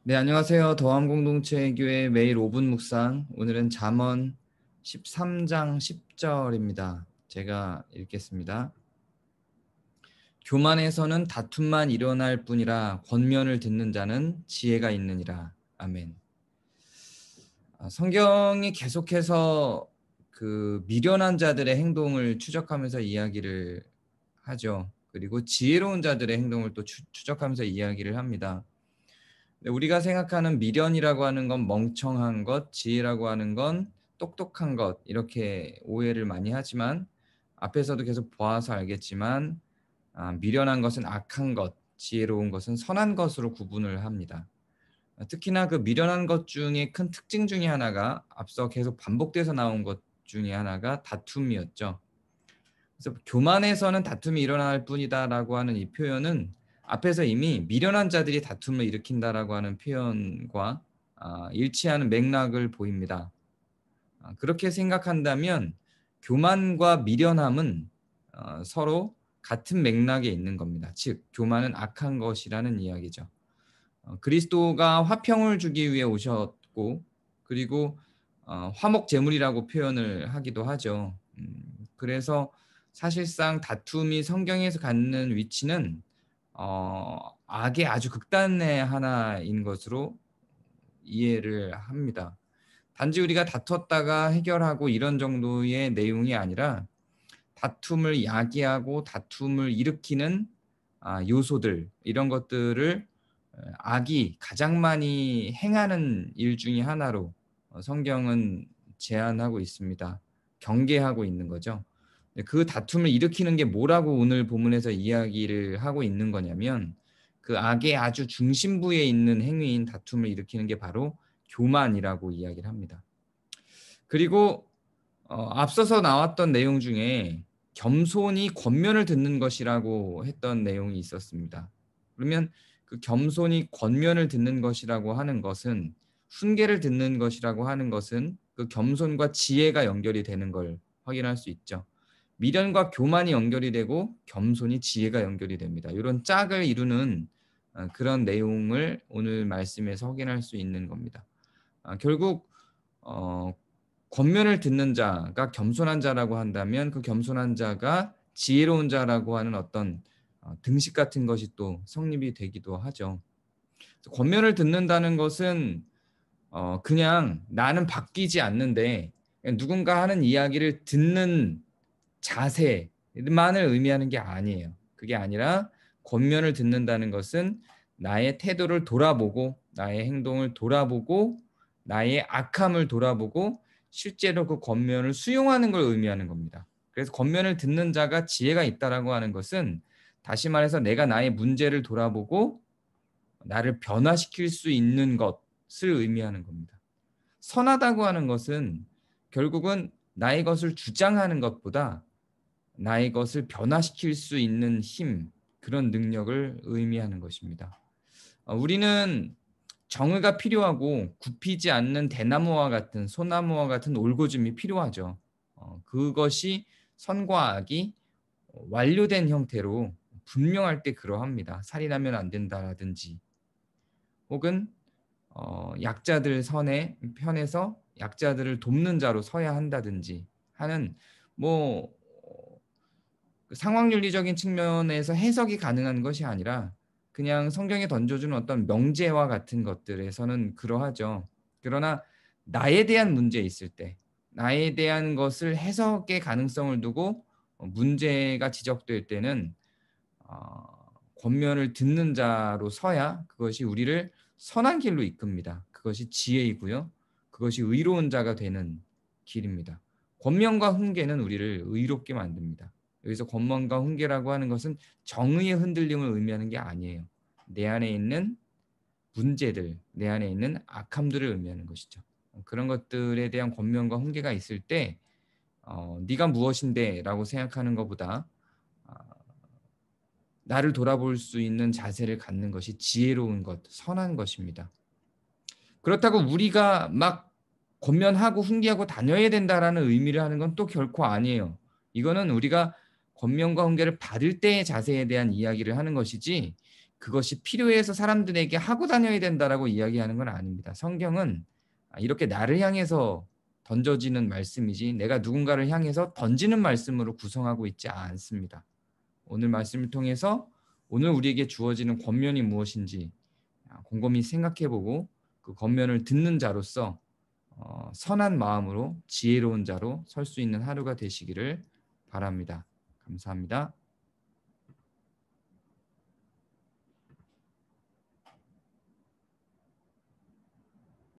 네, 안녕하세요. 더함공동체교회 매일 5분 묵상. 오늘은 잠언 13장 10절입니다. 제가 읽겠습니다. 교만에서는 다툼만 일어날 뿐이라 권면을 듣는 자는 지혜가 있느니라. 아멘. 성경이 계속해서 그 미련한 자들의 행동을 추적하면서 이야기를 하죠. 그리고 지혜로운 자들의 행동을 또 추적하면서 이야기를 합니다. 우리가 생각하는 미련이라고 하는 건 멍청한 것, 지혜라고 하는 건 똑똑한 것, 이렇게 오해를 많이 하지만 앞에서도 계속 보아서 알겠지만 미련한 것은 악한 것, 지혜로운 것은 선한 것으로 구분을 합니다. 특히나 그 미련한 것 중에 큰 특징 중에 하나가 앞서 계속 반복돼서 나온 것 중에 하나가 다툼이었죠. 그래서 교만에서는 다툼이 일어날 뿐이다라고 하는 이 표현은 앞에서 이미 미련한 자들이 다툼을 일으킨다라고 하는 표현과 일치하는 맥락을 보입니다. 그렇게 생각한다면 교만과 미련함은 서로 같은 맥락에 있는 겁니다. 즉 교만은 악한 것이라는 이야기죠. 그리스도가 화평을 주기 위해 오셨고 그리고 화목제물이라고 표현을 하기도 하죠. 그래서 사실상 다툼이 성경에서 갖는 위치는 악의 아주 극단의 하나인 것으로 이해를 합니다. 단지 우리가 다퉜다가 해결하고 이런 정도의 내용이 아니라 다툼을 야기하고 다툼을 일으키는 요소들 이런 것들을 악이 가장 많이 행하는 일 중에 하나로 성경은 제안하고 있습니다. 경계하고 있는 거죠. 그 다툼을 일으키는 게 뭐라고 오늘 본문에서 이야기를 하고 있는 거냐면 그 악의 아주 중심부에 있는 행위인 다툼을 일으키는 게 바로 교만이라고 이야기를 합니다. 그리고 앞서서 나왔던 내용 중에 겸손이 권면을 듣는 것이라고 했던 내용이 있었습니다. 그러면 그 겸손이 권면을 듣는 것이라고 하는 것은 훈계를 듣는 것이라고 하는 것은 그 겸손과 지혜가 연결이 되는 걸 확인할 수 있죠. 미련과 교만이 연결이 되고 겸손이 지혜가 연결이 됩니다. 이런 짝을 이루는 그런 내용을 오늘 말씀에서 확인할 수 있는 겁니다. 결국 어, 권면을 듣는 자가 겸손한 자라고 한다면 그 겸손한 자가 지혜로운 자라고 하는 어떤 등식 같은 것이 또 성립이 되기도 하죠. 권면을 듣는다는 것은 그냥 나는 바뀌지 않는데 누군가 하는 이야기를 듣는 자세만을 의미하는 게 아니에요. 그게 아니라 권면을 듣는다는 것은 나의 태도를 돌아보고 나의 행동을 돌아보고 나의 악함을 돌아보고 실제로 그 권면을 수용하는 걸 의미하는 겁니다. 그래서 권면을 듣는 자가 지혜가 있다라고 하는 것은 다시 말해서 내가 나의 문제를 돌아보고 나를 변화시킬 수 있는 것을 의미하는 겁니다. 선하다고 하는 것은 결국은 나의 것을 주장하는 것보다 나의 것을 변화시킬 수 있는 힘, 그런 능력을 의미하는 것입니다. 우리는 정의가 필요하고 굽히지 않는 대나무와 같은 소나무와 같은 올곧음이 필요하죠. 그것이 선과 악이 완료된 형태로 분명할 때 그러합니다. 살인하면 안 된다라든지 혹은 약자들 선의 편에서 약자들을 돕는 자로 서야 한다든지 하는 뭐 상황윤리적인 측면에서 해석이 가능한 것이 아니라 그냥 성경에 던져주는 어떤 명제와 같은 것들에서는 그러하죠. 그러나 나에 대한 문제 있을 때 나에 대한 것을 해석의 가능성을 두고 문제가 지적될 때는 어, 권면을 듣는 자로 서야 그것이 우리를 선한 길로 이끕니다. 그것이 지혜이고요. 그것이 의로운 자가 되는 길입니다. 권면과 훈계는 우리를 의롭게 만듭니다. 여기서 권면과 훈계라고 하는 것은 정의의 흔들림을 의미하는 게 아니에요. 내 안에 있는 문제들, 내 안에 있는 악함들을 의미하는 것이죠. 그런 것들에 대한 권면과 훈계가 있을 때 네가 무엇인데라고 생각하는 것보다 어, 나를 돌아볼 수 있는 자세를 갖는 것이 지혜로운 것, 선한 것입니다. 그렇다고 우리가 막 권면하고 훈계하고 다녀야 된다라는 의미를 하는 건 또 결코 아니에요. 이거는 우리가 권면과 훈계를 받을 때의 자세에 대한 이야기를 하는 것이지 그것이 필요해서 사람들에게 하고 다녀야 된다라고 이야기하는 건 아닙니다. 성경은 이렇게 나를 향해서 던져지는 말씀이지 내가 누군가를 향해서 던지는 말씀으로 구성하고 있지 않습니다. 오늘 말씀을 통해서 오늘 우리에게 주어지는 권면이 무엇인지 곰곰이 생각해보고 그 권면을 듣는 자로서 선한 마음으로 지혜로운 자로 설 수 있는 하루가 되시기를 바랍니다. 감사합니다.